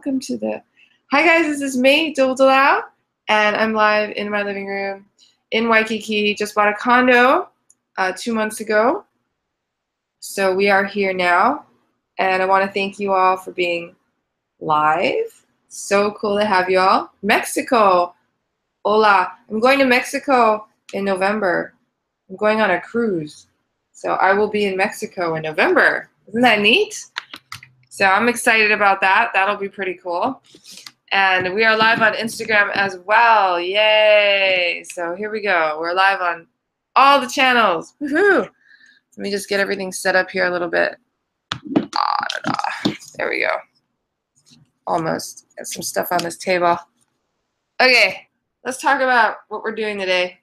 welcome to the... Hi guys, this is me, Duldalau, and I'm live in my living room in Waikiki. Just bought a condo 2 months ago. So we are here now, and I want to thank you all for being live. So cool to have you all. Mexico, hola. I'm going to Mexico in November. I'm going on a cruise. So I will be in Mexico in November. Isn't that neat? So I'm excited about that. That'll be pretty cool. And we are live on Instagram as well. Yay! So here we go. We're live on all the channels. Woohoo! Let me just get everything set up here a little bit. There we go. Almost. Got some stuff on this table. Okay, let's talk about what we're doing today.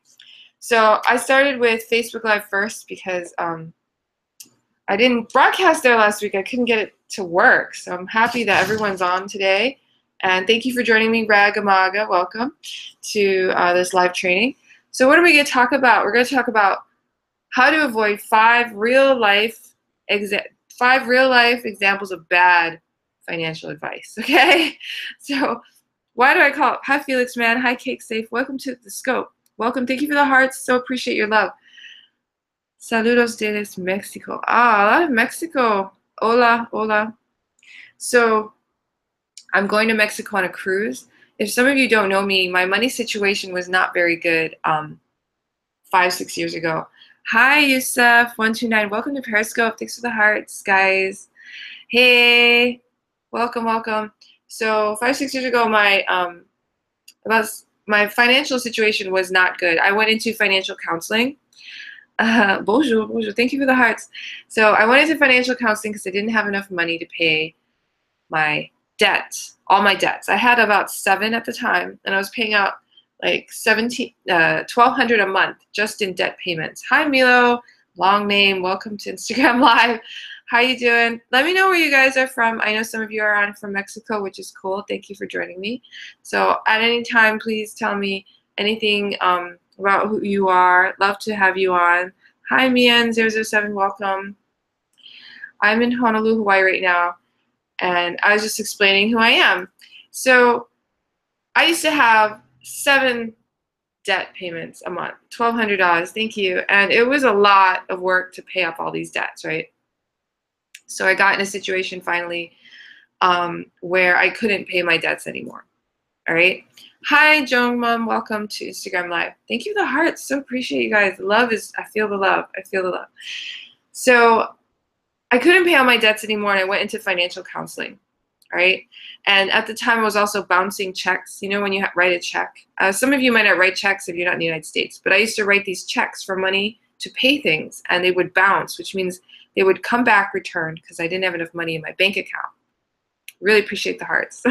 So I started with Facebook Live first because I didn't broadcast there last week. I couldn't get it to work. So I'm happy that everyone's on today. And thank you for joining me, Ragamaga. Welcome to this live training. So what are we going to talk about? We're going to talk about how to avoid five real life examples of bad financial advice. Okay? So why do I call it? Hi, Felix, man. Hi, Cake Safe. Welcome to the scope. Welcome. Thank you for the hearts. So appreciate your love. Saludos desde Mexico. Ah, a lot of Mexico. Hola, hola. So I'm going to Mexico on a cruise. If some of you don't know me, my money situation was not very good 5-6 years ago. Hi, Yusuf129. Welcome to Periscope. Thanks for the hearts, guys. Hey, welcome, welcome. So 5-6 years ago, my financial situation was not good. I went into financial counseling. Bonjour, bonjour. Thank you for the hearts. So I went into financial counseling because I didn't have enough money to pay my debt, all my debts. I had about 7 at the time, and I was paying out like $1,200 a month just in debt payments. Hi, Milo. Long name. Welcome to Instagram Live. How you doing? Let me know where you guys are from. I know some of you are on from Mexico, which is cool. Thank you for joining me. So at any time, please tell me anything about who you are. Love to have you on. Hi, Mian007. Welcome. I'm in Honolulu, Hawaii right now, and I was just explaining who I am. So I used to have 7 debt payments a month, $1,200. Thank you. And it was a lot of work to pay off all these debts, right? So I got in a situation finally where I couldn't pay my debts anymore. All right. Hi, Joan Mom. Welcome to Instagram Live. Thank you for the hearts. So appreciate you guys. Love is, I feel the love. I feel the love. So I couldn't pay all my debts anymore, and I went into financial counseling. All right. And at the time, I was also bouncing checks. You know, when you write a check, some of you might not write checks if you're not in the United States, but I used to write these checks for money to pay things, and they would bounce, which means they would come back returned because I didn't have enough money in my bank account. Really appreciate the hearts.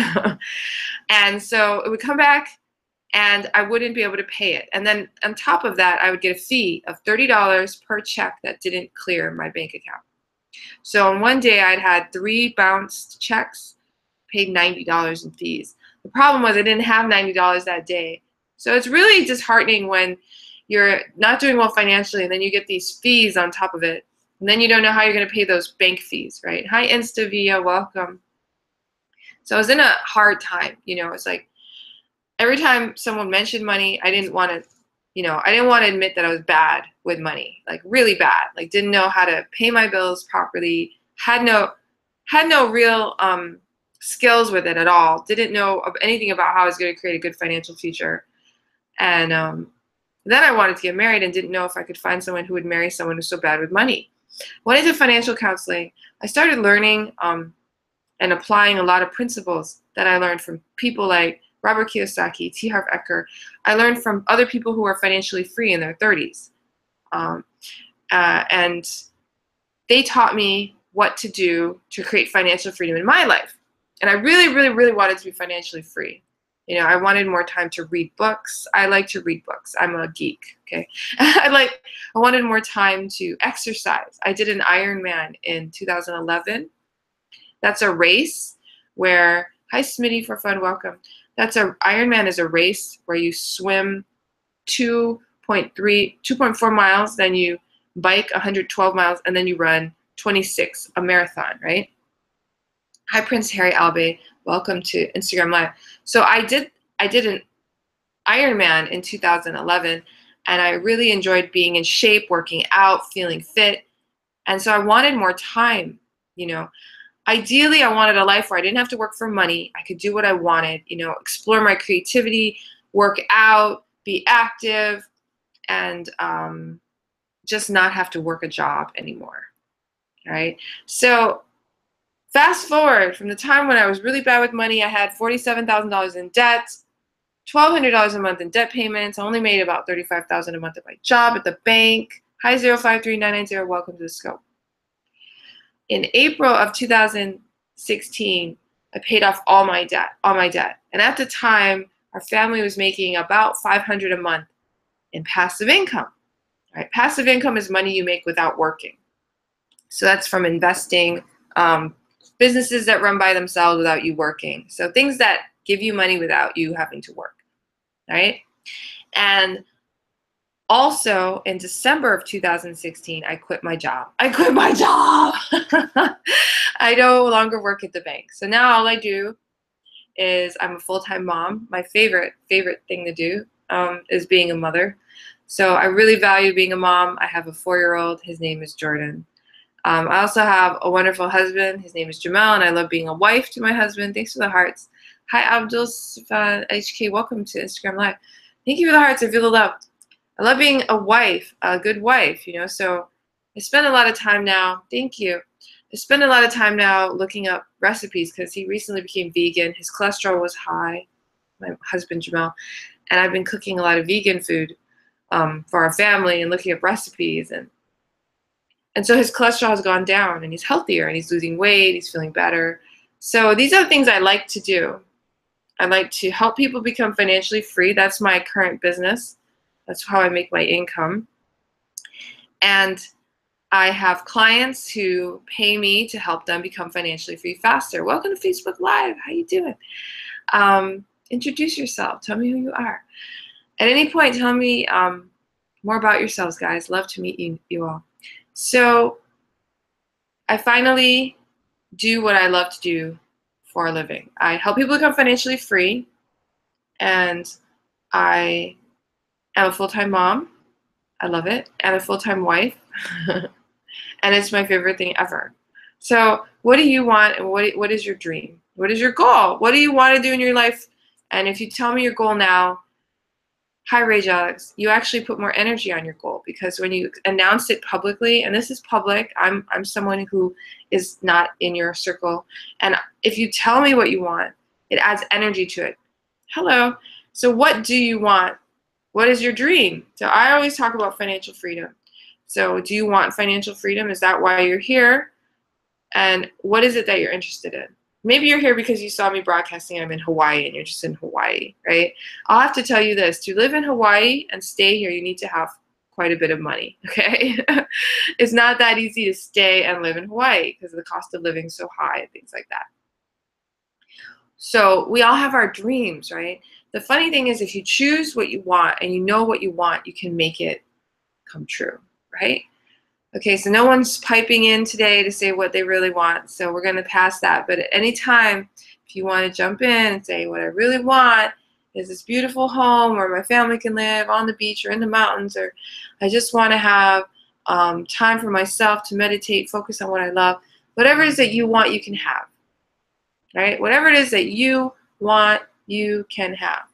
And so it would come back, and I wouldn't be able to pay it. And then on top of that, I would get a fee of $30 per check that didn't clear my bank account. So on one day, I'd had 3 bounced checks, paid $90 in fees. The problem was I didn't have $90 that day. So it's really disheartening when you're not doing well financially, and then you get these fees on top of it. And then you don't know how you're going to pay those bank fees, right? Hi, Instavia, welcome. So I was in a hard time, you know. It's like every time someone mentioned money, I didn't want to, you know, I didn't want to admit that I was bad with money, like really bad, like didn't know how to pay my bills properly, had no real skills with it at all, didn't know anything about how I was going to create a good financial future. And then I wanted to get married and didn't know if I could find someone who would marry someone who's so bad with money. Went into financial counseling. I started learning and applying a lot of principles that I learned from people like Robert Kiyosaki, T. Harv Eker. I learned from other people who are financially free in their 30s. And they taught me what to do to create financial freedom in my life. And I really, really, really wanted to be financially free. You know, I wanted more time to read books. I like to read books. I'm a geek, okay? I wanted more time to exercise. I did an Ironman in 2011. That's a race where, hi Smitty for fun, welcome. Ironman is a race where you swim 2.4 miles, then you bike 112 miles, and then you run 26, a marathon, right? Hi Prince Harry Albe, Welcome to Instagram Live. So I did an Ironman in 2011, and I really enjoyed being in shape, working out, feeling fit. And so I wanted more time, you know. Ideally, I wanted a life where I didn't have to work for money. I could do what I wanted, you know, explore my creativity, work out, be active, and just not have to work a job anymore. All right. So fast forward from the time when I was really bad with money, I had $47,000 in debt, $1,200 a month in debt payments. I only made about $35,000 a month at my job at the bank. Hi 053990. Welcome to the scope. In April of 2016, I paid off all my debt. And at the time, our family was making about $500 a month in passive income. Right? Passive income is money you make without working. So that's from investing, businesses that run by themselves without you working. So things that give you money without you having to work, right? And also in December of 2016, I quit my job. I no longer work at the bank. So now all I do is I'm a full-time mom. My favorite thing to do is being a mother. So I really value being a mom. I have a 4-year-old. His name is Jordan. I also have a wonderful husband. His name is Jamal, and I love being a wife to my husband. Thanks for the hearts. Hi, Abdul HK. Welcome to Instagram Live. Thank you for the hearts. I feel the love. I love being a wife, a good wife, you know. So I spend a lot of time now. Thank you. I spend a lot of time now looking up recipes because he recently became vegan. His cholesterol was high, my husband Jamal, and I've been cooking a lot of vegan food for our family and looking up recipes, and so his cholesterol has gone down, and he's healthier, and he's losing weight, he's feeling better. So these are the things I like to do. I like to help people become financially free. That's my current business. That's how I make my income. And I have clients who pay me to help them become financially free faster. Welcome to Facebook Live. How you doing? Introduce yourself. Tell me who you are. At any point, tell me more about yourselves, guys. Love to meet you all. So I finally do what I love to do for a living. I help people become financially free, and I am a full-time mom. I love it. And a full-time wife. And it's my favorite thing ever. So what do you want, and what is your dream? What is your goal? What do you want to do in your life? And if you tell me your goal now, hi, Rage Alex, you actually put more energy on your goal, because when you announce it publicly, and this is public, I'm someone who is not in your circle, and if you tell me what you want, it adds energy to it. Hello. So what do you want? What is your dream? So I always talk about financial freedom. So do you want financial freedom? Is that why you're here? And what is it that you're interested in? Maybe you're here because you saw me broadcasting. I'm in Hawaii, and you're just in Hawaii, right? I'll have to tell you this. To live in Hawaii and stay here, you need to have quite a bit of money, okay? It's not that easy to stay and live in Hawaii because the cost of living is so high and things like that. So we all have our dreams, right? The funny thing is, if you choose what you want and you know what you want, you can make it come true, right? Okay, so no one's piping in today to say what they really want, so we're going to pass that. But at any time, if you want to jump in and say, what I really want is this beautiful home where my family can live on the beach or in the mountains, or I just want to have time for myself to meditate, focus on what I love. Whatever it is that you want, you can have, right? Whatever it is that you want, you can have.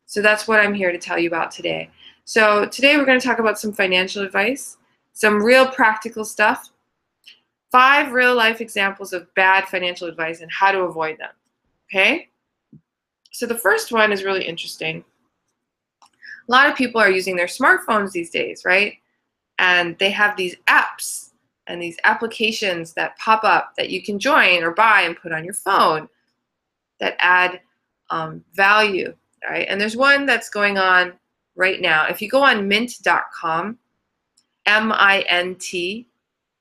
So that's what I'm here to tell you about today. So today we're going to talk about some financial advice, some real practical stuff, 5 real life examples of bad financial advice and how to avoid them, okay? So the first one is really interesting. A lot of people are using their smartphones these days, right? And they have these apps and these applications that pop up that you can join or buy and put on your phone that add value, right? And there's one that's going on right now. If you go on mint.com, M-I-N-T,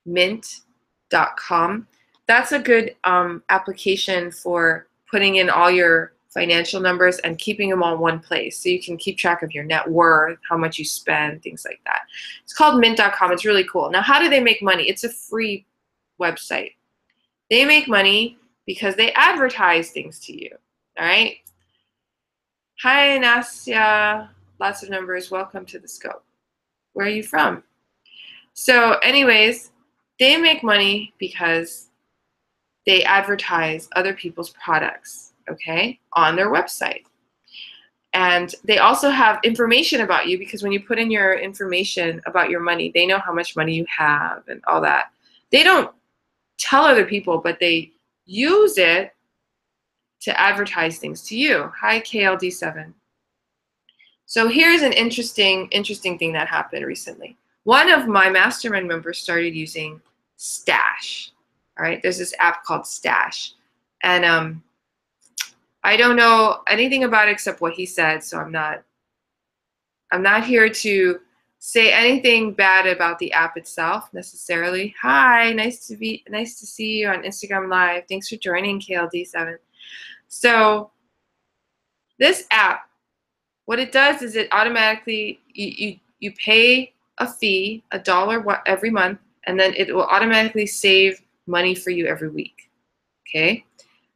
mint.com, that's a good application for putting in all your financial numbers and keeping them all one place, so you can keep track of your net worth, how much you spend, things like that. It's called mint.com. It's really cool. Now, how do they make money? It's a free website. They make money because they advertise things to you. All right. Hi, Nasya. Lots of numbers. Welcome to the scope. Where are you from? So anyways, they make money because they advertise other people's products, okay, on their website. And they also have information about you because when you put in your information about your money, they know how much money you have and all that. They don't tell other people, but they use it to advertise things to you. Hi, KLD7. So here's an interesting thing that happened recently. One of my mastermind members started using Stash. All right, there's this app called Stash. And I don't know anything about it except what he said, so I'm not here to say anything bad about the app itself necessarily. Hi, nice to see you on Instagram Live. Thanks for joining, KLD7. So this app, what it does is it automatically you pay a fee, $1 every month, and then it will automatically save money for you every week. Okay?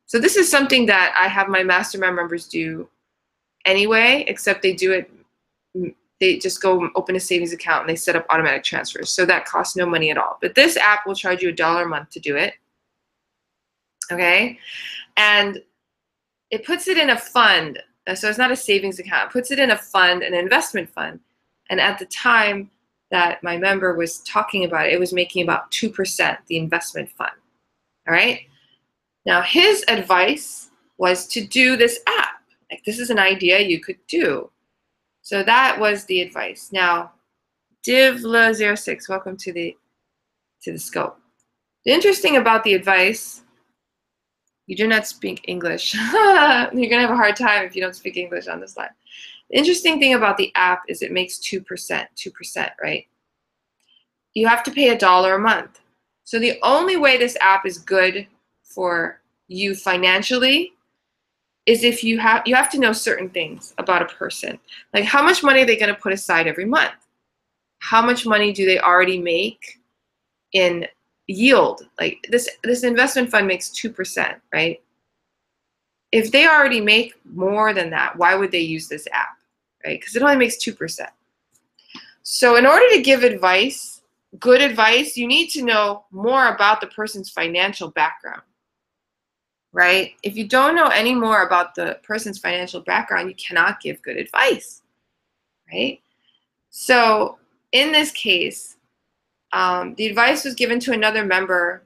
So this is something that I have my mastermind members do anyway, except they do it, they just go open a savings account and they set up automatic transfers. So that costs no money at all. But this app will charge you $1 a month to do it. Okay? And it puts it in a fund. So it's not a savings account. It puts it in a fund, an investment fund. And at the time that my member was talking about it, it was making about 2%, the investment fund. All right? Now, his advice was to do this app. Like, this is an idea you could do. So that was the advice. Now, Divla06, welcome to the scope. The interesting about the advice, you do not speak English. You're gonna have a hard time if you don't speak English on this line. The interesting thing about the app is it makes 2%, right? You have to pay $1 a month. So the only way this app is good for you financially is if you have to know certain things about a person. Like, how much money are they going to put aside every month? How much money do they already make in yield? Like, this investment fund makes 2%, right? If they already make more than that, why would they use this app, right? Because it only makes 2%. So in order to give advice, good advice, you need to know more about the person's financial background, right? If you don't know any more about the person's financial background, you cannot give good advice, right? So in this case, the advice was given to another member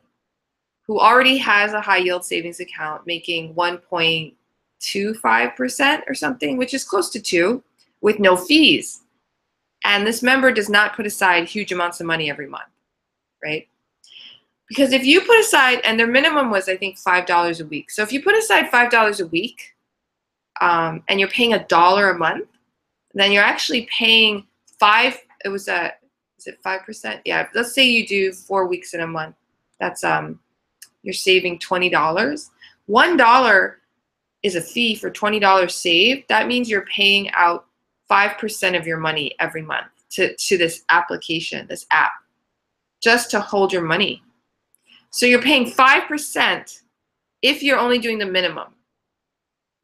who already has a high yield savings account making 1.25% or something, which is close to 2, with no fees. And this member does not put aside huge amounts of money every month, right? Because if you put aside, and their minimum was, I think, $5 a week. So if you put aside $5 a week and you're paying $1 a month, then you're actually paying is it 5%? Yeah, let's say you do 4 weeks in a month. That's, you're saving $20. $1 is a fee for $20 saved. That means you're paying out 5% of your money every month to this application, this app, just to hold your money. So you're paying 5% if you're only doing the minimum.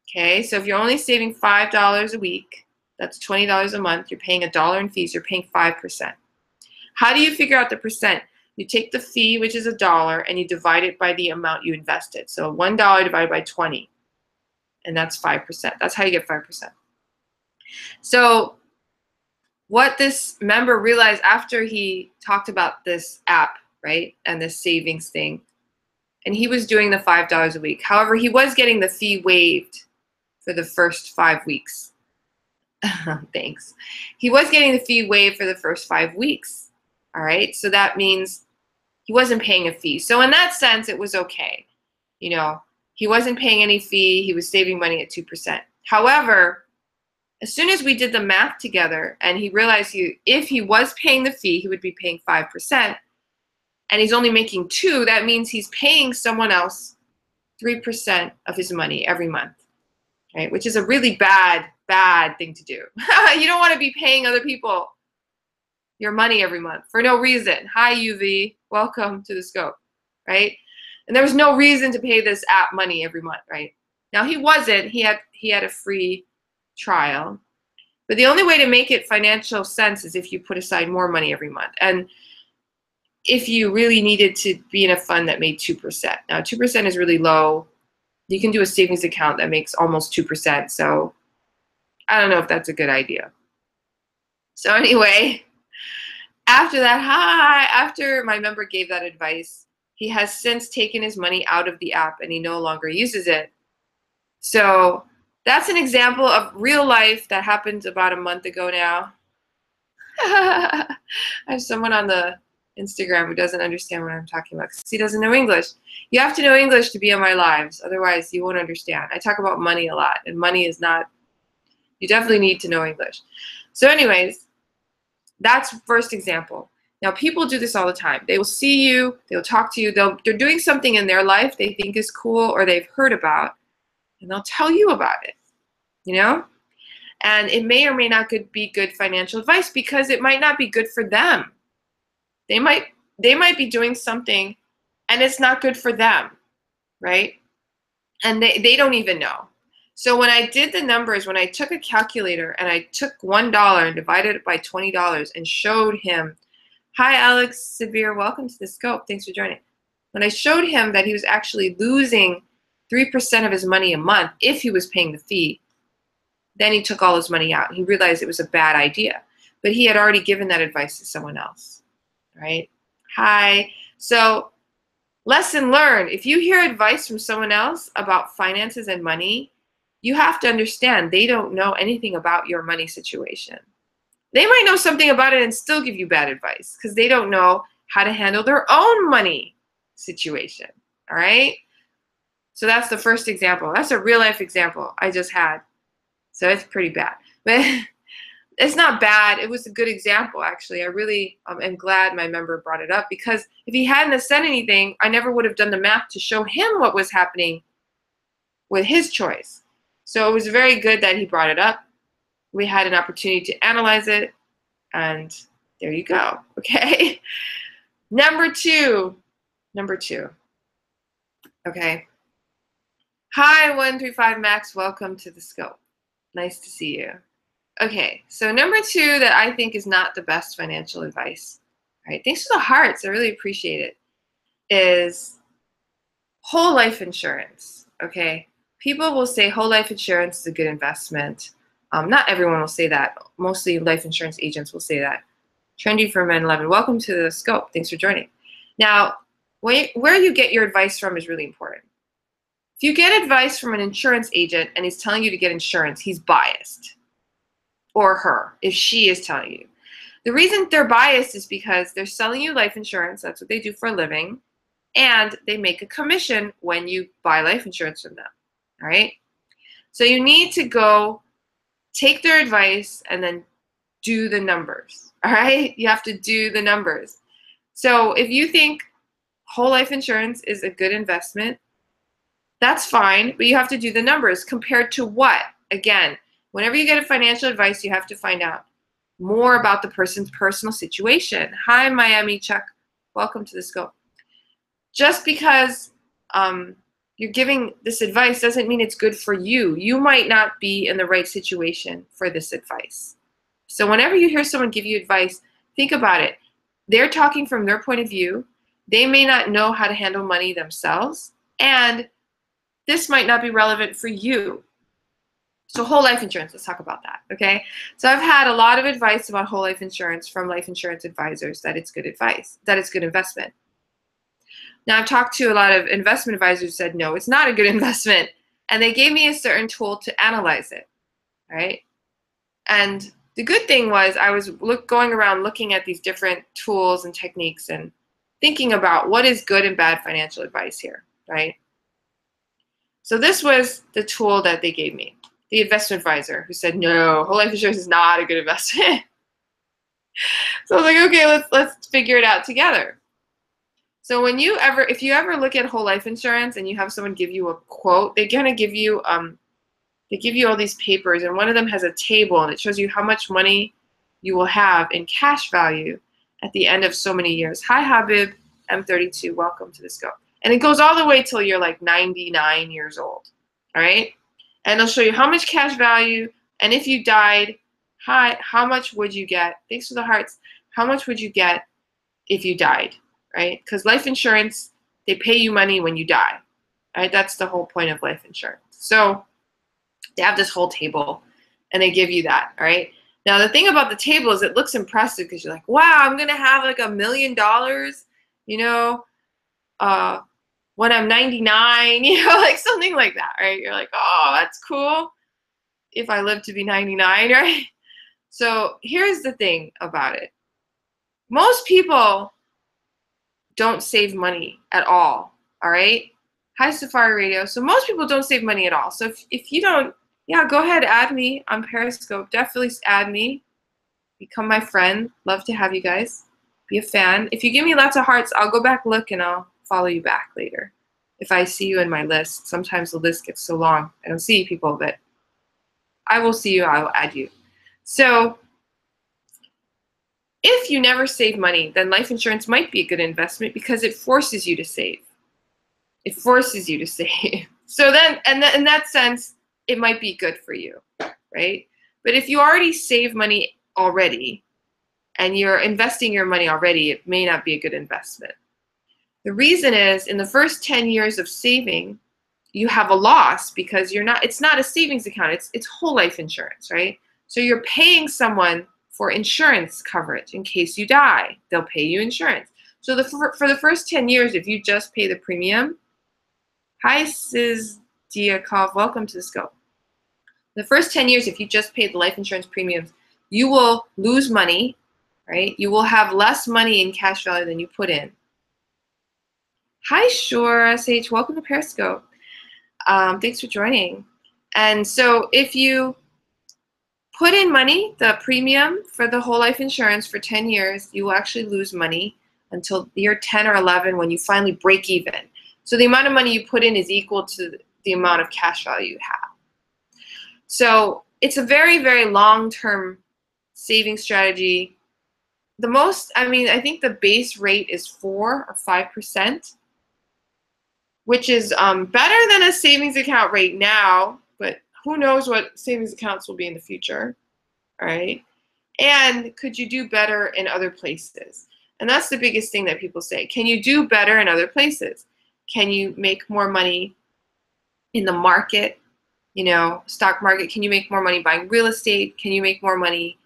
Okay, so if you're only saving $5 a week, that's $20 a month, you're paying $1 in fees, you're paying 5%. How do you figure out the percent? You take the fee, which is $1, and you divide it by the amount you invested. So $1 divided by 20, and that's 5%. That's how you get 5%. So what this member realized after he talked about this app, right, and this savings thing, and he was doing the $5 a week. However, he was getting the fee waived for the first 5 weeks. Thanks. He was getting the fee waived for the first 5 weeks. All right, so that means he wasn't paying a fee. So in that sense, it was okay. You know, he wasn't paying any fee. He was saving money at 2%. However, as soon as we did the math together and he realized if he was paying the fee, he would be paying 5%, and he's only making 2%, that means he's paying someone else 3% of his money every month, right? Which is a really bad thing to do. You don't want to be paying other people your money every month for no reason. Hi, UV. Welcome to the scope, right? And there was no reason to pay this app money every month, right? Now he wasn't. He had a free trial. But the only way to make it financial sense is if you put aside more money every month. And if you really needed to be in a fund that made 2%. Now 2% is really low. You can do a savings account that makes almost 2%. So I don't know if that's a good idea. So anyway, after my member gave that advice, he has since taken his money out of the app and he no longer uses it. So that's an example of real life that happened about a month ago now. I have someone on the Instagram who doesn't understand what I'm talking about because he doesn't know English. You have to know English to be on my lives, otherwise you won't understand. I talk about money a lot, and money is not, you definitely need to know English. So anyways, that's first example. Now people do this all the time. They will see you, they'll talk to you, they're doing something in their life they think is cool or they've heard about, and they'll tell you about it, you know? And it may or may not be good financial advice because it might not be good for them. They might be doing something and it's not good for them, right? And they don't even know. So when I did the numbers, when I took a calculator and I took $1 and divided it by $20 and showed him, hi Alex Severe, welcome to the Scope, thanks for joining. When I showed him that he was actually losing 3% of his money a month if he was paying the fee, then he took all his money out. He realized it was a bad idea, but he had already given that advice to someone else, right? Hi. So lesson learned, if you hear advice from someone else about finances and money, you have to understand they don't know anything about your money situation. They might know something about it and still give you bad advice because they don't know how to handle their own money situation, all right? So that's the first example. That's a real life example I just had. So it's pretty bad. But it's not bad. It was a good example, actually. I really am glad my member brought it up because if he hadn't have said anything, I never would have done the math to show him what was happening with his choice. So it was very good that he brought it up. We had an opportunity to analyze it, and there you go, okay? Number two, okay? Hi, 135 Max, welcome to the Scope. Nice to see you. Okay, so number two that I think is not the best financial advice, all right? Thanks for the hearts, I really appreciate it, is whole life insurance, okay? People will say whole life insurance is a good investment. Not everyone will say that. Mostly life insurance agents will say that. Trendy for Men 11, welcome to the Scope. Thanks for joining. Now, where you get your advice from is really important. If you get advice from an insurance agent and he's telling you to get insurance, he's biased. Or her, if she is telling you. The reason they're biased is because they're selling you life insurance. That's what they do for a living. And they make a commission when you buy life insurance from them. All right? So you need to go take their advice and then do the numbers. All right? You have to do the numbers. So if you think whole life insurance is a good investment, that's fine, but you have to do the numbers compared to what? Again, whenever you get a financial advice, you have to find out more about the person's personal situation. Hi, Miami Chuck. Welcome to the Scope. Just because you're giving this advice doesn't mean it's good for you. You might not be in the right situation for this advice. So whenever you hear someone give you advice, think about it. They're talking from their point of view. They may not know how to handle money themselves, and this might not be relevant for you. So whole life insurance, let's talk about that, okay? So I've had a lot of advice about whole life insurance from life insurance advisors that it's good advice, that it's good investment. Now I've talked to a lot of investment advisors who said, no, it's not a good investment. And they gave me a certain tool to analyze it, right? And the good thing was I was going around looking at these different tools and techniques and thinking about what is good and bad financial advice here, right? So this was the tool that they gave me. The investment advisor who said, no, whole life insurance is not a good investment. So I was like, okay, let's figure it out together. So if you ever look at whole life insurance and you have someone give you a quote, they're gonna give you they give you all these papers, and one of them has a table and it shows you how much money you will have in cash value at the end of so many years. Hi Habib M32, welcome to the Scope. And it goes all the way till you're like 99 years old, all right? And it'll show you how much cash value, and if you died, how much would you get? Thanks for the hearts. How much would you get if you died, right? Because life insurance, they pay you money when you die, right? That's the whole point of life insurance. So they have this whole table, and they give you that, all right? Now, the thing about the table is it looks impressive because you're like, wow, I'm going to have like $1 million, you know, when I'm 99, you know, like something like that, right? You're like, oh, that's cool if I live to be 99, right? So here's the thing about it. Most people don't save money at all right? Hi, Safari Radio. So most people don't save money at all. So if you don't, yeah, go ahead, add me on Periscope. Definitely add me. Become my friend. Love to have you guys. Be a fan. If you give me lots of hearts, I'll go back, look, and I'll follow you back later. If I see you in my list. Sometimes the list gets so long. I don't see people, but I will see you. I will add you. So if you never save money, then life insurance might be a good investment because it forces you to save. It forces you to save. So then, in that sense, it might be good for you, right? But if you already save money already and you're investing your money already, it may not be a good investment. The reason is in the first 10 years of saving, you have a loss because it's not a savings account, it's whole life insurance, right? So you're paying someone for insurance coverage in case you die. They'll pay you insurance. So for the first 10 years, if you just pay the premium, hi, Sis Diakov, welcome to the scope. The first 10 years, if you just pay the life insurance premiums, you will lose money, right? You will have less money in cash value than you put in. Hi, Sure, SH, welcome to Periscope. Thanks for joining. And so if you put in money, the premium for the whole life insurance for 10 years, you will actually lose money until year 10 or 11 when you finally break even. So the amount of money you put in is equal to the amount of cash value you have. So it's a very, very long-term saving strategy. I think the base rate is 4 or 5%, which is better than a savings account rate now, but who knows what savings accounts will be in the future, all right? And could you do better in other places? And that's the biggest thing that people say. Can you do better in other places? Can you make more money in the market, you know, stock market? Can you make more money buying real estate? Can you make more money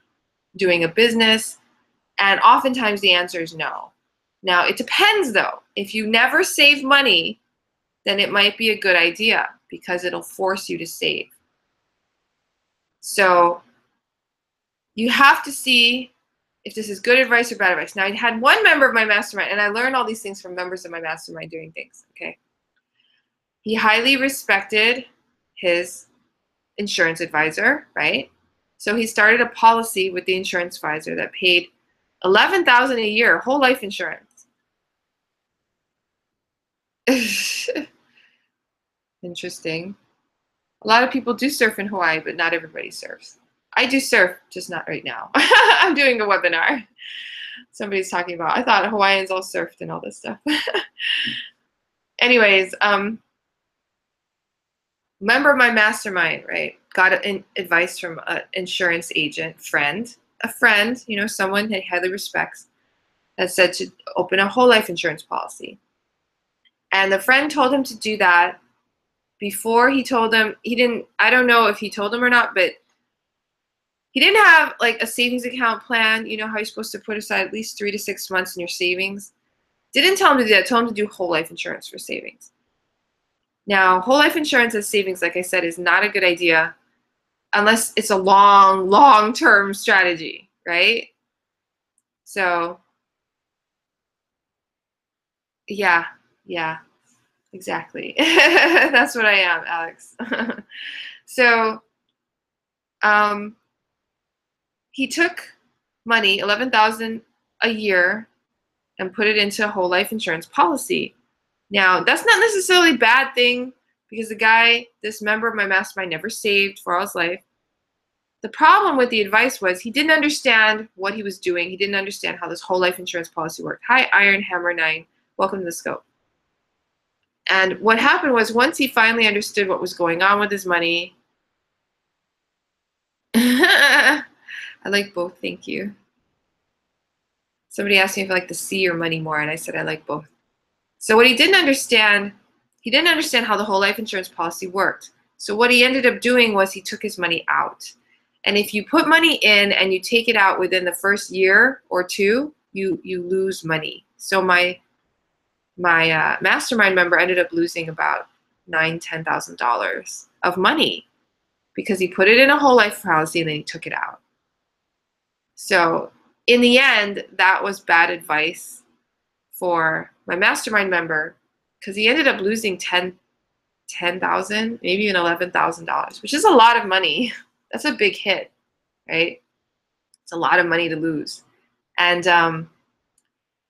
doing a business? And oftentimes the answer is no. Now, it depends though. If you never save money, then it might be a good idea because it'll force you to save. So you have to see if this is good advice or bad advice. Now, I had one member of my mastermind, and I learned all these things from members of my mastermind doing things, okay? He highly respected his insurance advisor, right? So he started a policy with the insurance advisor that paid $11,000 a year, whole life insurance. Interesting. A lot of people do surf in Hawaii, but not everybody surfs. I do surf, just not right now. I'm doing a webinar. Somebody's talking about, I thought Hawaiians all surfed and all this stuff. Anyways, member of my mastermind, right, got advice from an insurance agent friend, you know, someone he highly respects, that said to open a whole life insurance policy. And the friend told him to do that before he told him, I don't know if he told him or not, but he didn't have like a savings account plan. You know how you're supposed to put aside at least 3 to 6 months in your savings. Didn't tell him to do that. Told him to do whole life insurance for savings. Now, whole life insurance as savings, like I said, is not a good idea unless it's a long-term strategy, right? So, yeah, exactly. That's what I am, Alex. So, he took money, $11,000 a year, and put it into a whole life insurance policy. Now, that's not necessarily a bad thing because the guy, this member of my mastermind, never saved for all his life. The problem with the advice was he didn't understand what he was doing. He didn't understand how this whole life insurance policy worked. Hi, Iron Hammer 9. Welcome to the scope. And what happened was once he finally understood what was going on with his money, I like both, thank you. Somebody asked me if I like the sea or money more, and I said I like both. So what he didn't understand how the whole life insurance policy worked. So what he ended up doing was he took his money out. And if you put money in and you take it out within the first year or two, you lose money. So my mastermind member ended up losing about $9,000-$10,000 of money because he put it in a whole life policy and then he took it out. So in the end, that was bad advice for my mastermind member because he ended up losing $10,000, maybe even $11,000, which is a lot of money. That's a big hit, right? It's a lot of money to lose. And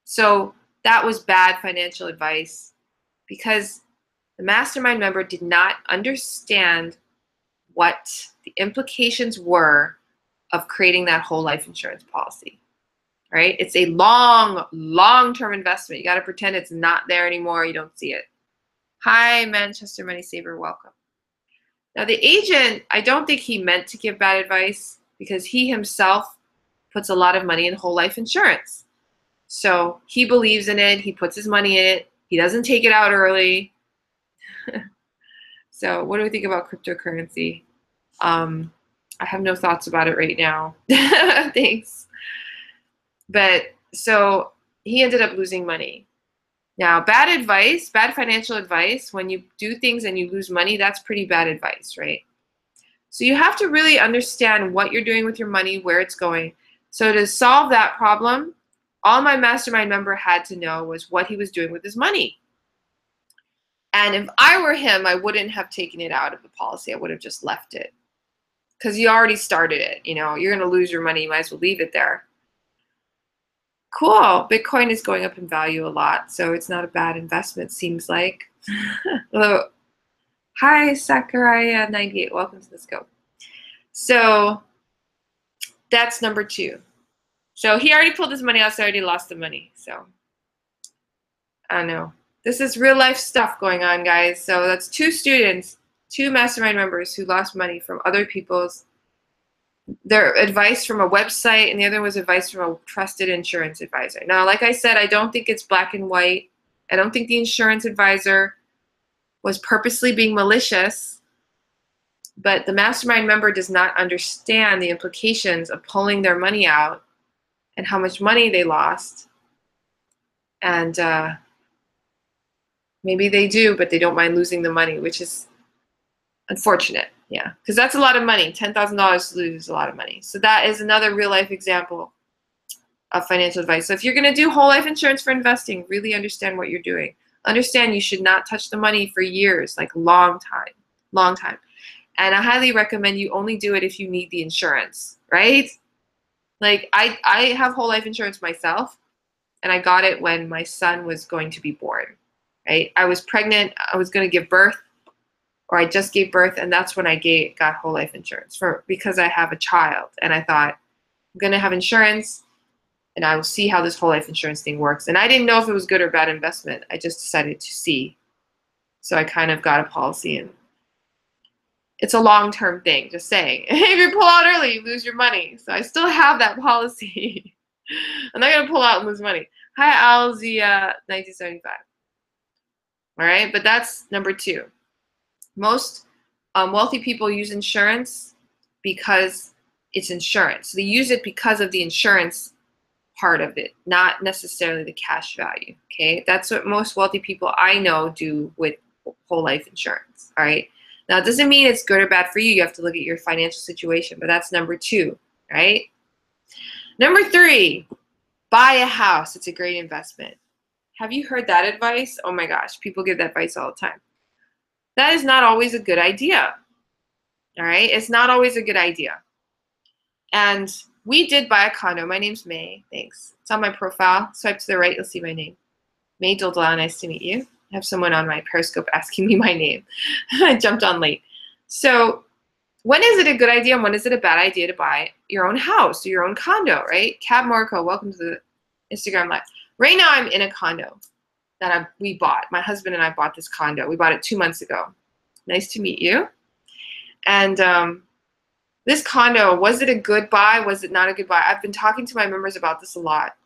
so that was bad financial advice because the mastermind member did not understand what the implications were of creating that whole life insurance policy, right? It's a long-term investment. You got to pretend it's not there anymore. You don't see it. Hi, Manchester Money Saver, welcome. Now the agent, I don't think he meant to give bad advice because he himself puts a lot of money in whole life insurance. So he believes in it. He puts his money in it. He doesn't take it out early. So what do we think about cryptocurrency? I have no thoughts about it right now. Thanks. But so he ended up losing money. Now, bad advice, bad financial advice, when you do things and you lose money, that's pretty bad advice, right? So you have to really understand what you're doing with your money, where it's going. So to solve that problem, all my mastermind member had to know was what he was doing with his money. And if I were him, I wouldn't have taken it out of the policy. I would have just left it. Because you already started it. You know, you're going to lose your money. You might as well leave it there. Cool. Bitcoin is going up in value a lot, so it's not a bad investment, seems like. Hello. Hi, Sakurai98. Welcome to the scope. So that's number 2. So he already pulled his money out, so I already lost the money. So I don't know. This is real life stuff going on, guys. So that's 2 students, 2 mastermind members who lost money from other people's their advice from a website, and the other was advice from a trusted insurance advisor. Now, like I said, I don't think it's black and white. I don't think the insurance advisor was purposely being malicious, but the mastermind member does not understand the implications of pulling their money out and how much money they lost. And maybe they do, but they don't mind losing the money, which is unfortunate. Yeah, because that's a lot of money. $10,000 to lose is a lot of money. So that is another real life example of financial advice. So if you're going to do whole life insurance for investing, really understand what you're doing. Understand you should not touch the money for years, like long time. And I highly recommend you only do it if you need the insurance, right? Like I have whole life insurance myself, and I got it when my son was going to be born, right? I was pregnant. I was going to give birth. Or I just gave birth, and that's when I got whole life insurance because I have a child. And I thought, I'm going to have insurance, and I will see how this whole life insurance thing works. And I didn't know if it was good or bad investment. I just decided to see. So I kind of got a policy, and it's a long-term thing, just saying. If you pull out early, you lose your money. So I still have that policy. I'm not going to pull out and lose money. Hi, Alzia, 1975. All right, but that's number 2. Most wealthy people use insurance because it's insurance. They use it because of the insurance part of it, not necessarily the cash value, okay? That's what most wealthy people I know do with whole life insurance, all right? Now, it doesn't mean it's good or bad for you. You have to look at your financial situation, but that's number 2, right? Number 3, buy a house. It's a great investment. Have you heard that advice? Oh my gosh, people give that advice all the time. That is not always a good idea, all right? It's not always a good idea. And we did buy a condo. My name's May, thanks. It's on my profile. Swipe to the right, you'll see my name. May Doldala, nice to meet you. I have someone on my Periscope asking me my name. I jumped on late. So when is it a good idea and when is it a bad idea to buy your own house or your own condo, right? Cab Marco, welcome to the Instagram Live. Right now I'm in a condo. that we bought. My husband and I bought this condo. We bought it 2 months ago. Nice to meet you. And this condo, was it a good buy? Was it not a good buy? I've been talking to my members about this a lot.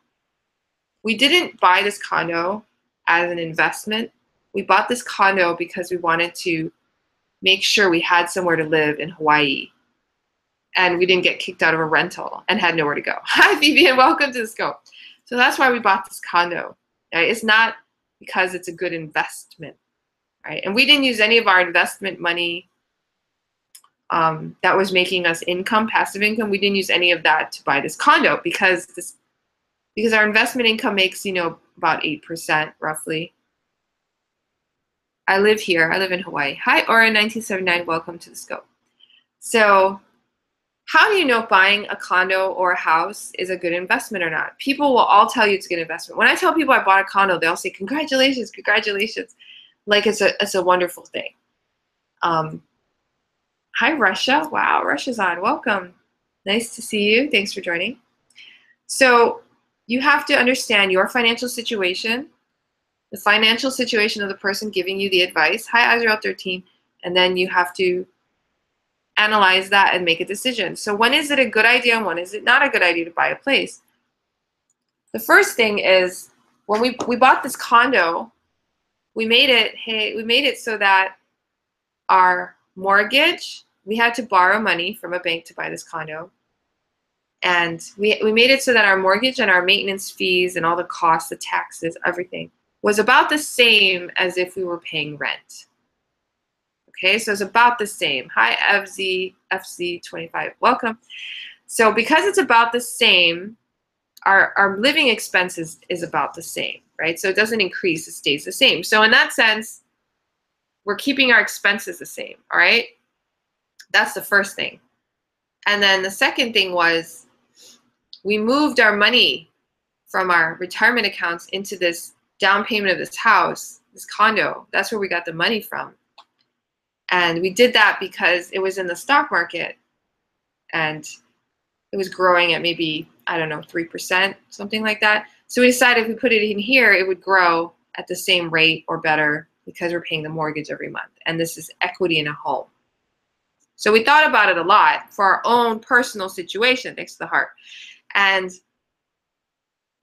We didn't buy this condo as an investment. We bought this condo because we wanted to make sure we had somewhere to live in Hawaii. And we didn't get kicked out of a rental and had nowhere to go. Hi, Vivian, welcome to the Scope. So that's why we bought this condo. Right? It's not because it's a good investment, right? And we didn't use any of our investment money that was making us income, passive income. We didn't use any of that to buy this condo because our investment income makes, about 8% roughly. I live here. I live in Hawaii. Hi, Aura1979. Welcome to the Scope. So how do you know if buying a condo or a house is a good investment or not? People will all tell you it's a good investment. When I tell people I bought a condo, they all say, congratulations, congratulations. Like it's a wonderful thing. Hi, Russia. Wow, Russia's on. Welcome. Nice to see you. Thanks for joining. So you have to understand your financial situation, the financial situation of the person giving you the advice. Hi, Azrael13. And then you have to analyze that and make a decision. So when is it a good idea and when is it not a good idea to buy a place? The first thing is when we bought this condo, we made it so that our mortgage, we had to borrow money from a bank to buy this condo. And we made it so that our mortgage and our maintenance fees and all the costs, the taxes, everything was about the same as if we were paying rent. Okay, so it's about the same. Hi, FZ25, welcome. So because it's about the same, our living expenses is about the same, right? So it doesn't increase, it stays the same. So in that sense, we're keeping our expenses the same, all right? That's the first thing. And then the second thing was we moved our money from our retirement accounts into this down payment of this house, this condo. That's where we got the money from. And we did that because it was in the stock market and it was growing at maybe, I don't know, 3%, something like that. So we decided if we put it in here, it would grow at the same rate or better because we're paying the mortgage every month. And this is equity in a home. So we thought about it a lot for our own personal situation, thanks to the heart. And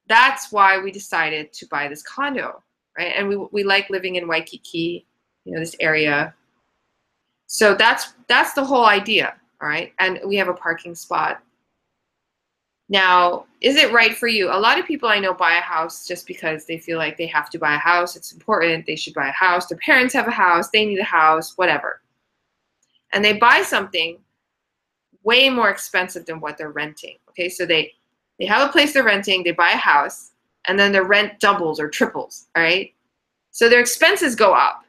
that's why we decided to buy this condo, right? And we like living in Waikiki, this area. So that's the whole idea, all right? And we have a parking spot. Now, is it right for you? A lot of people I know buy a house just because they feel like they have to buy a house. It's important. They should buy a house. Their parents have a house. They need a house, whatever. And they buy something way more expensive than what they're renting, okay? So they have a place they're renting, they buy a house, and then their rent doubles or triples, all right? So their expenses go up.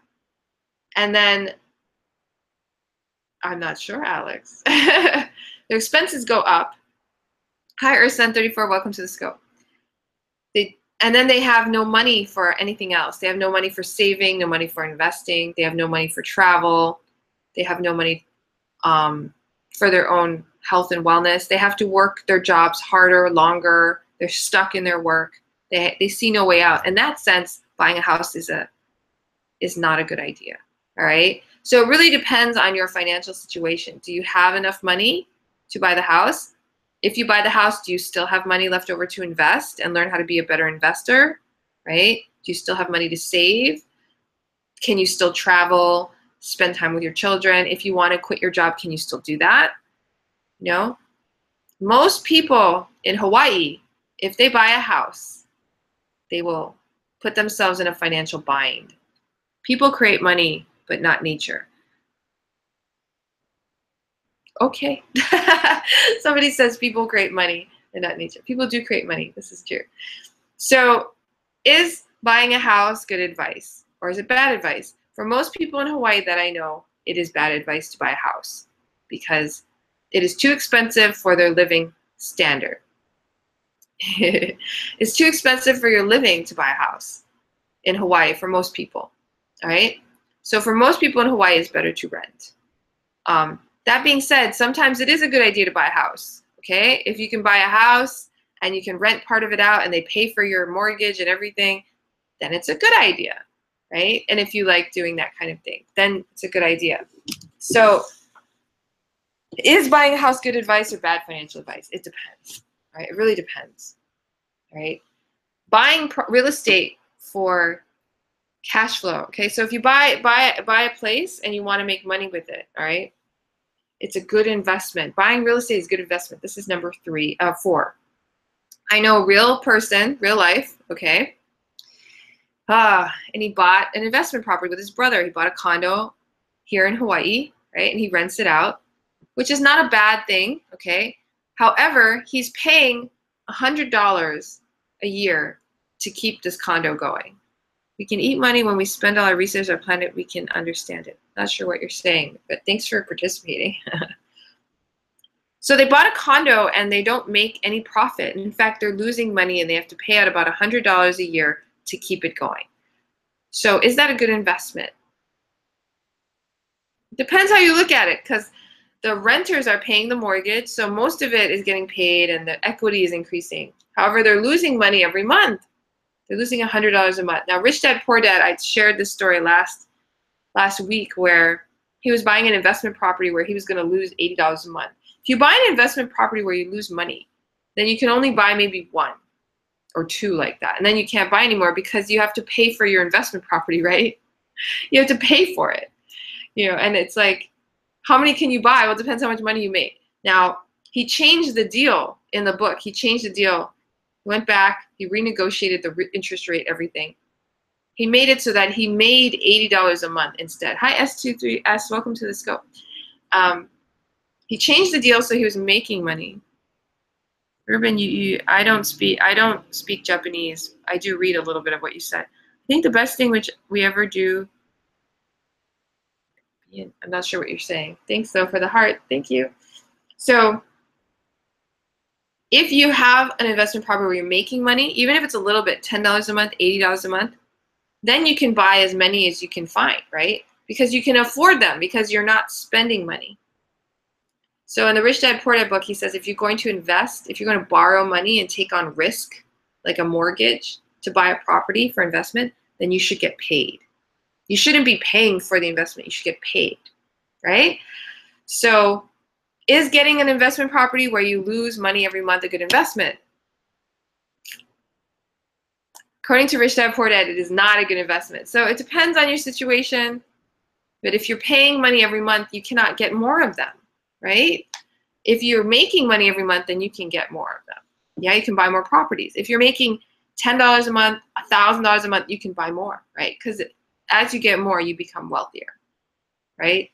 And then I'm not sure, Alex. Their expenses go up. Hi, Ursan34, welcome to the Scope. And then they have no money for anything else. They have no money for saving, no money for investing. They have no money for travel. They have no money for their own health and wellness. They have to work their jobs harder, longer. They're stuck in their work. They see no way out. In that sense, buying a house is not a good idea, all right? So it really depends on your financial situation. Do you have enough money to buy the house? If you buy the house, do you still have money left over to invest and learn how to be a better investor, right? Do you still have money to save? Can you still travel, spend time with your children? If you want to quit your job, can you still do that? Most people in Hawaii, if they buy a house, they will put themselves in a financial bind. People create money, but not nature. Okay. Somebody says people create money and not nature. People do create money. This is true. So is buying a house good advice or is it bad advice? For most people in Hawaii that I know, it is bad advice to buy a house because it is too expensive for their living standard. It's too expensive for your living to buy a house in Hawaii for most people, all right? So for most people in Hawaii, it's better to rent. That being said, sometimes it is a good idea to buy a house, okay? If you can buy a house and you can rent part of it out and they pay for your mortgage and everything, then it's a good idea, right? And if you like doing that kind of thing, then it's a good idea. So is buying a house good advice or bad financial advice? It depends, right? It really depends, right? Buying real estate for cash flow, okay? So if you buy a place and you want to make money with it, all right? It's a good investment. Buying real estate is a good investment. This is number 4. I know a real person, real life, okay? And he bought an investment property with his brother. He bought a condo here in Hawaii, right? And he rents it out, which is not a bad thing, okay? However, he's paying $100 a year to keep this condo going. We can eat money when we spend all our resources, our planet, we can understand it. Not sure what you're saying, but thanks for participating. So they bought a condo and they don't make any profit. In fact, they're losing money and they have to pay out about $100 a year to keep it going. So is that a good investment? Depends how you look at it, because the renters are paying the mortgage, so most of it is getting paid and the equity is increasing. However, they're losing money every month. They're losing $100 a month. Now, Rich Dad Poor Dad, I shared this story last week where he was buying an investment property where he was going to lose $80 a month. If you buy an investment property where you lose money, then you can only buy maybe 1 or 2 like that. And then you can't buy anymore because you have to pay for your investment property, right? You have to pay for it. And it's like, how many can you buy? Well, it depends how much money you make. Now, he changed the deal in the book. He changed the deal, went back, he renegotiated the interest rate, everything. He made it so that he made $80 a month instead. Hi, S23S, welcome to the scope. He changed the deal so he was making money. Ruben, I don't speak Japanese. I do read a little bit of what you said. I think the best thing which we ever do, I'm not sure what you're saying. Thanks though for the heart. Thank you. So if you have an investment property where you're making money, even if it's a little bit, $10 a month, $80 a month, then you can buy as many as you can find, right? Because you can afford them because you're not spending money. So in the Rich Dad Poor Dad book, he says if you're going to invest, if you're going to borrow money and take on risk, like a mortgage, to buy a property for investment, then you should get paid. You shouldn't be paying for the investment. You should get paid, right? So is getting an investment property where you lose money every month a good investment? According to Rich Dad Poor Dad, it is not a good investment. So it depends on your situation. But if you're paying money every month, you cannot get more of them, right? If you're making money every month, then you can get more of them. Yeah, you can buy more properties. If you're making $10 a month, $1,000 a month, you can buy more, right? Because as you get more, you become wealthier, right?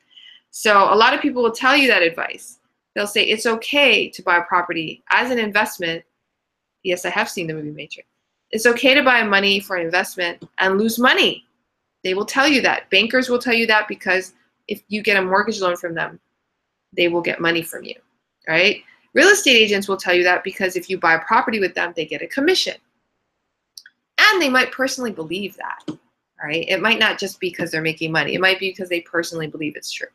So a lot of people will tell you that advice. They'll say it's okay to buy a property as an investment. Yes, I have seen the movie Matrix. It's okay to buy money for an investment and lose money. They will tell you that. Bankers will tell you that because if you get a mortgage loan from them, they will get money from you, right? Real estate agents will tell you that because if you buy a property with them, they get a commission. And they might personally believe that, right? It might not just be because they're making money. It might be because they personally believe it's true,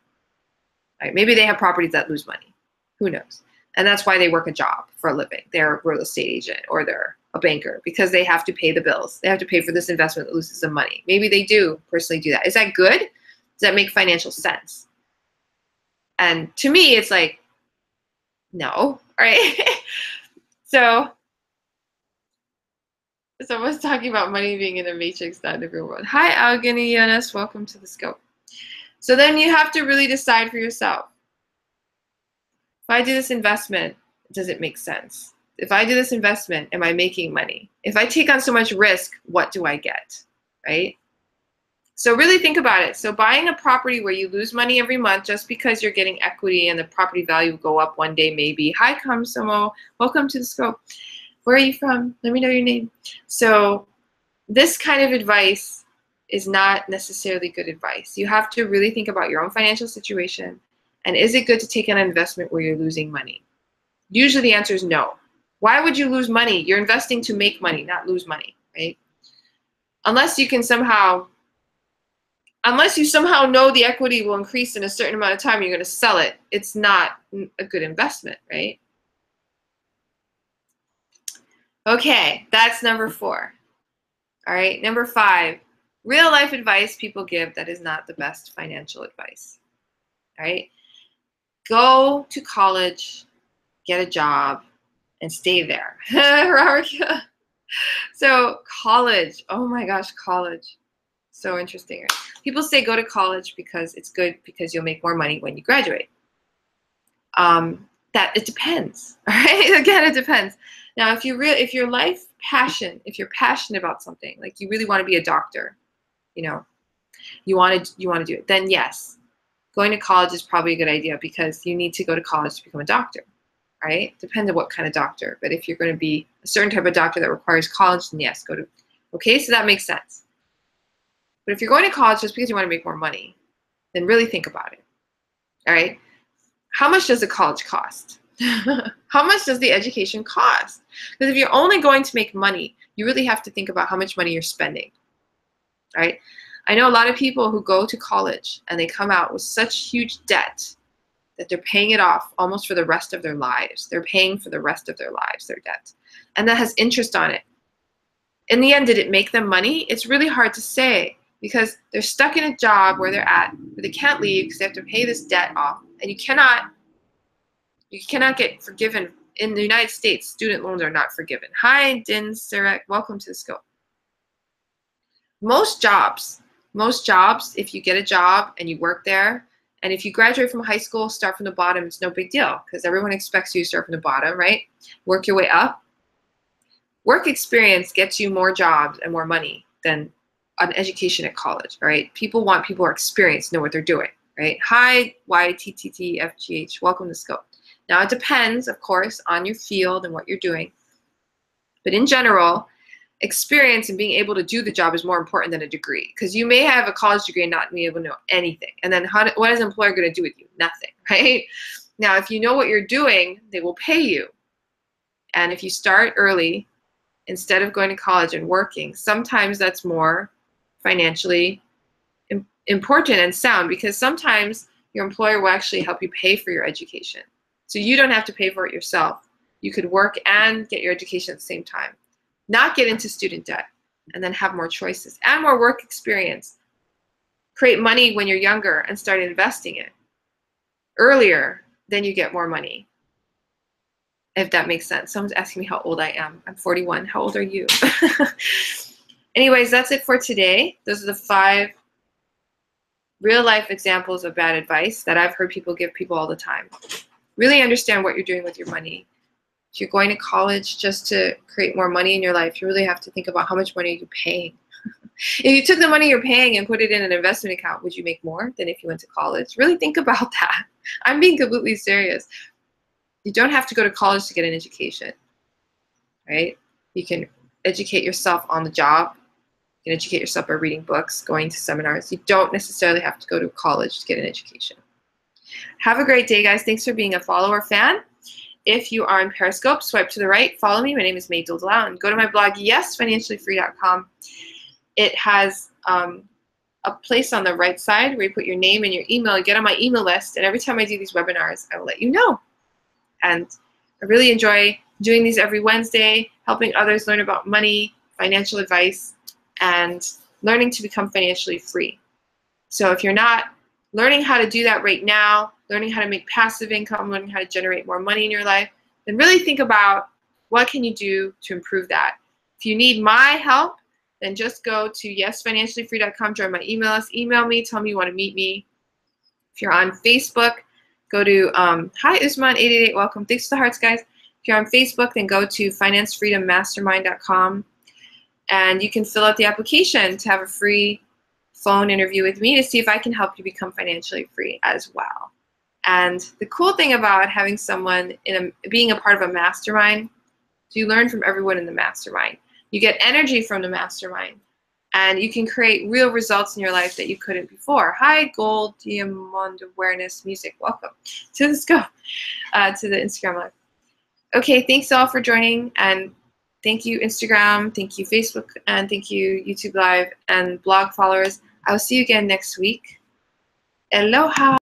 right? Maybe they have properties that lose money. Who knows? And that's why they work a job for a living. They're a real estate agent or they're a banker because they have to pay the bills. They have to pay for this investment that loses them money. Maybe they do personally do that. Is that good? Does that make financial sense? And to me, it's like, no, right? So someone's talking about money being in a matrix, not in a real world. Hi, Algini Yanis, welcome to the scope. So then you have to really decide for yourself. If I do this investment, does it make sense? If I do this investment, am I making money? If I take on so much risk, what do I get, right? So really think about it. So buying a property where you lose money every month just because you're getting equity and the property value will go up one day maybe. Hi, Kamsomo. Welcome to the scope. Where are you from? Let me know your name. So this kind of advice is not necessarily good advice. You have to really think about your own financial situation. And is it good to take an investment where you're losing money? Usually the answer is no. Why would you lose money? You're investing to make money, not lose money, right? Unless you somehow know the equity will increase in a certain amount of time, you're going to sell it. It's not a good investment, right? Okay, that's number 4. All right, number 5, real life advice people give that is not the best financial advice. All right, go to college, get a job, and stay there. Robert, so college, oh my gosh, college. So interesting, right? People say go to college because it's good because you'll make more money when you graduate. That it depends, right? Again, it depends. Now, if your life passion, if you're passionate about something, like you really want to be a doctor, you know, you want to do it, then yes, going to college is probably a good idea because you need to go to college to become a doctor, right? Depends on what kind of doctor. But if you're going to be a certain type of doctor that requires college, then yes, go to. Okay, so that makes sense. But if you're going to college just because you want to make more money, then really think about it. All right. How much does a college cost? How much does the education cost? Because if you're only going to make money, you really have to think about how much money you're spending, right? I know a lot of people who go to college and they come out with such huge debt that they're paying it off almost for the rest of their lives. They're paying for the rest of their lives, their debt. And that has interest on it. In the end, did it make them money? It's really hard to say because they're stuck in a job where they're at, where they can't leave because they have to pay this debt off. And you cannot get forgiven. In the United States, student loans are not forgiven. Hi, Din Sirek, welcome to the scope. Most jobs, if you get a job and you work there, and if you graduate from high school, start from the bottom, it's no big deal because everyone expects you to start from the bottom, right? Work your way up. Work experience gets you more jobs and more money than an education at college, right? People want people who are experienced, know what they're doing, right? Hi, YTTTFGH, welcome to Scope. Now, it depends, of course, on your field and what you're doing. But in general, experience and being able to do the job is more important than a degree because you may have a college degree and not be able to know anything. And then what is an employer going to do with you? Nothing, right? Now, if you know what you're doing, they will pay you. And if you start early, instead of going to college and working, sometimes that's more financially important and sound because sometimes your employer will actually help you pay for your education. So you don't have to pay for it yourself. You could work and get your education at the same time. Not get into student debt and then have more choices and more work experience. Create money when you're younger and start investing it earlier, then you get more money. If that makes sense. Someone's asking me how old I am. I'm 41. How old are you? Anyways, that's it for today. Those are the 5 real life examples of bad advice that I've heard people give people all the time. Really understand what you're doing with your money. If you're going to college just to create more money in your life, you really have to think about how much money are you paying. If you took the money you're paying and put it in an investment account, would you make more than if you went to college? Really think about that. I'm being completely serious. You don't have to go to college to get an education, right? You can educate yourself on the job. You can educate yourself by reading books, going to seminars. You don't necessarily have to go to college to get an education. Have a great day, guys. Thanks for being a follower fan. If you are in Periscope, swipe to the right, follow me. My name is May Duldalau, and go to my blog, yesfinanciallyfree.com. It has a place on the right side where you put your name and your email. You get on my email list, and every time I do these webinars, I will let you know. And I really enjoy doing these every Wednesday, helping others learn about money, financial advice, and learning to become financially free. So if you're not learning how to do that right now, learning how to make passive income, learning how to generate more money in your life, then really think about what can you do to improve that. If you need my help, then just go to yesfinanciallyfree.com, join my email list, email me, tell me you want to meet me. If you're on Facebook, go to, hi Usman888, welcome. Thanks for the hearts, guys. If you're on Facebook, then go to financefreedommastermind.com and you can fill out the application to have a free phone interview with me to see if I can help you become financially free as well. And the cool thing about having someone being a part of a mastermind is you learn from everyone in the mastermind. You get energy from the mastermind, and you can create real results in your life that you couldn't before. Hi, Gold Diamond Awareness Music. Welcome to the scope, to the Instagram Live. Okay, thanks all for joining, and thank you Instagram, thank you Facebook, and thank you YouTube Live and blog followers. I will see you again next week. Aloha.